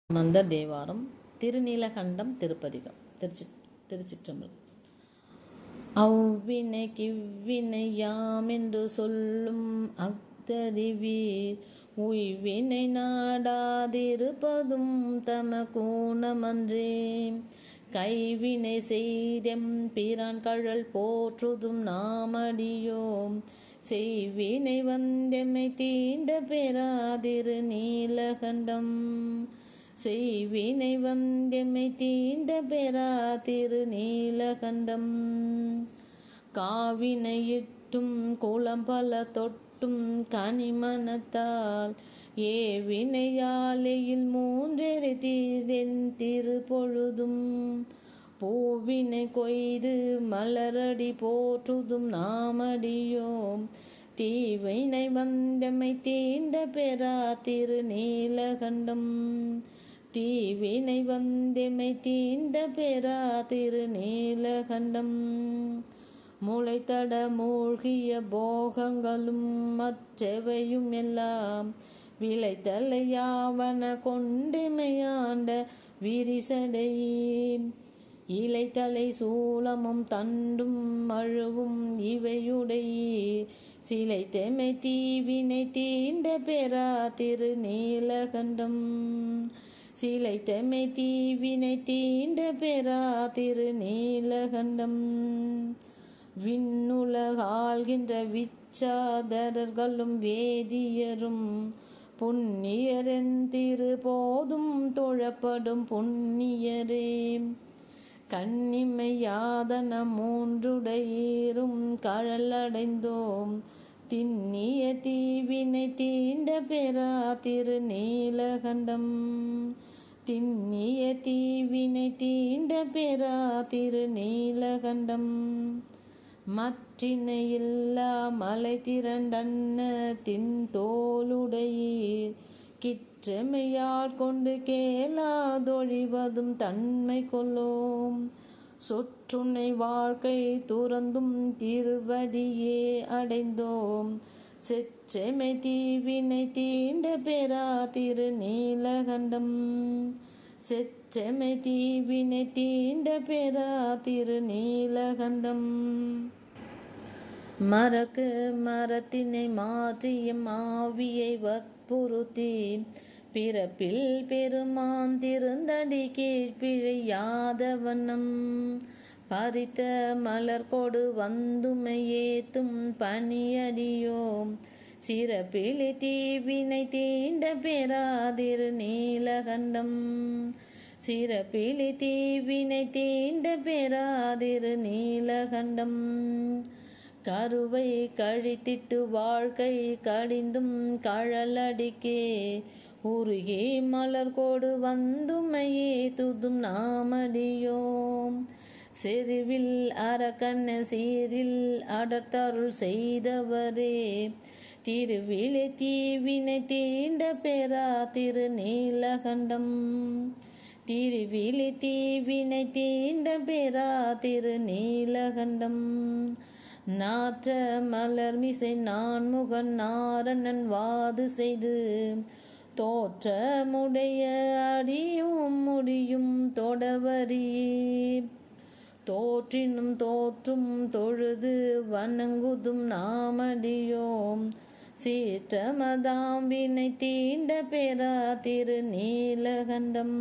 மந்தர் தேவாரம் திருநீலகண்டம் திருப்பதிகம் திருச்சிற்றம்பலம். அவ்வினை கிவ்வினை யாமென்று சொல்லும் அக்தறிவீர் உய்வினை நாடாதிருப்பதும் தமக்கூணமன்றே. கைவினை செய்தெம் பிரான் கழல் போற்றுதும் நாமடியோம் செய்வினை வந்தெம்மை தீண்ட பெறாதிரு நீலகண்டம். செய்வினை வந்தெம்மை தீண்ட பெறா திரு நீலகண்டம். காவினையிட்டும் குளம்பல தொட்டும் கனிமனத்தால் ஏவினையாலையில் மூன்றெறி தீரென் திருப்பொழுதும் பூவினை கொய்து மலரடி போற்றுதும் நாமடியோம் தீவினை வந்தெம்மை தீண்ட பெறா திரு நீலகண்டம். தீவினை வந்தெம்மை தீண்ட பெறா திரு நீலகண்டம். முளைத்தட மூழ்கிய போகங்களும் மற்றவையும் எல்லாம் விளைத்தலை யாவன கொண்டெமையாண்ட விரிசடையே. இலைத்தலை சூலமும் தண்டும் மழுவும் இவையுடையீர் சிலைத்தெமை தீவினை தீண்ட பெறா திரு நீலகண்டம். சிலைத்தெமை தீவினை தீண்ட பெறா திரு நீலகண்டம். விண்ணுலகாள்கின்ற விச்சாதரர்களும் வேதியரும் புண்ணியரென் திரு போதும் தொழப்படும் புண்ணியரே. கண்ணிமை யாதன மூன்றுடையீரும் கழலடைந்தோம் திண்ணிய தீவினை தீண்ட பெறா திரு நீலகண்டம். திண்ணிய தீவினை தீண்ட பெறா திரு நீலகண்டம். மற்றினையில்லா மலை திரண்டன்ன தின்தோளுடையீர் கிற்றமையாட் கொண்டு கேளாதொழிவதும் தன்மை கொள்ளோம். சொற்றுனை வாழ்க்கை துறந்தும் திருவடியே அடைந்தோம் செற்றெமை தீவினை தீண்ட பெறா திரு நீலகண்டம். செற்றெமை தீவினை தீண்ட பெறா திரு நீலகண்டம். மரக்கு மரத்தினை மாற்றியம் ஆவியை வற்புறுத்தி பிறப்பில் பெருமான் திருந்தடி கீழ்ப்பிழையாத வண்ணம் பறித்த மலர் கொடு வந்துமை ஏத்தும் பணியடியோம் சிறப்பிலி தீவினை தீண்ட பெறாதிரு நீலகண்டம். சிறப்பிலி தீவினை தீண்ட பெறாதிரு நீலகண்டம். கருவை கழித்திட்டு வாழ்க்கை கடிந்தும் கழலடிக்கே உருகி மலர் கோடு வந்துமையே துதும் நாமடியோம் செருவில் அரக்கண்ண சீரில் அடர்த்தருள் செய்தவரே. திருவிழி தீவினை தீண்ட பெறா திரு நீலகண்டம். திருவிழி தீவினை தீண்ட பெறா திரு நீலகண்டம். நாற்ற மலர் மிசை நான்முகன் நாரணன் வாது செய்து தோற்றமுடைய அடியும் முடியும் தொடவரீர் தோற்றினும் தோற்றும் தொழுது வணங்குதும் நாமடியோம் சீற்றமதாம் வினை தீண்ட பெறா திரு நீலகண்டம்.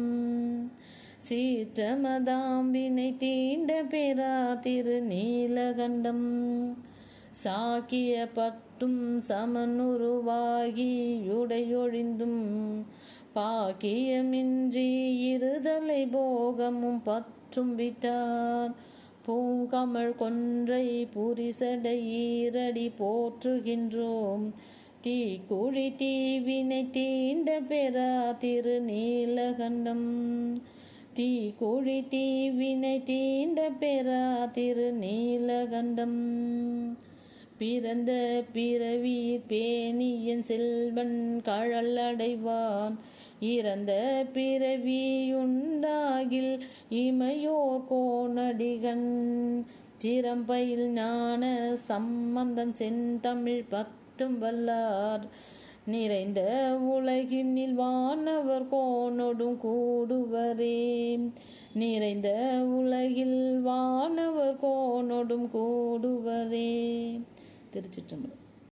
சீற்றமதாம் வினை தீண்ட பெறா திரு நீலகண்டம். சாக்கிய பட்டும் சமனுருவாகி யுடையொழிந்தும் பாக்கியமின்றி இருதலை போகமும் பற்றும் விட்டார் பூங்கமழ் கொன்றை புரிசடை ஈரடி போற்றுகின்றோம் தீக்குழி தீவினை தீண்ட பெறா திரு நீலகண்டம். தீக்குழி தீவினை தீண்ட பெறா திரு நீலகண்டம். பிறந்த பிறவீர் பேணியன் செல்வன் கழல் அடைவான் இறந்த பிறவியுண்டாகில் இமையோர் கோணடிகன் திறம்பயில் ஞான சம்பந்தன் செந்தமிழ் பத்தும் வல்லார் நிறைந்த உலகினில் வானவர் கோனொடும் கூடுவரே. நிறைந்த உலகில் வானவர் கோனொடும் கூடுவரே. திருச்சிற்றம்பலம்.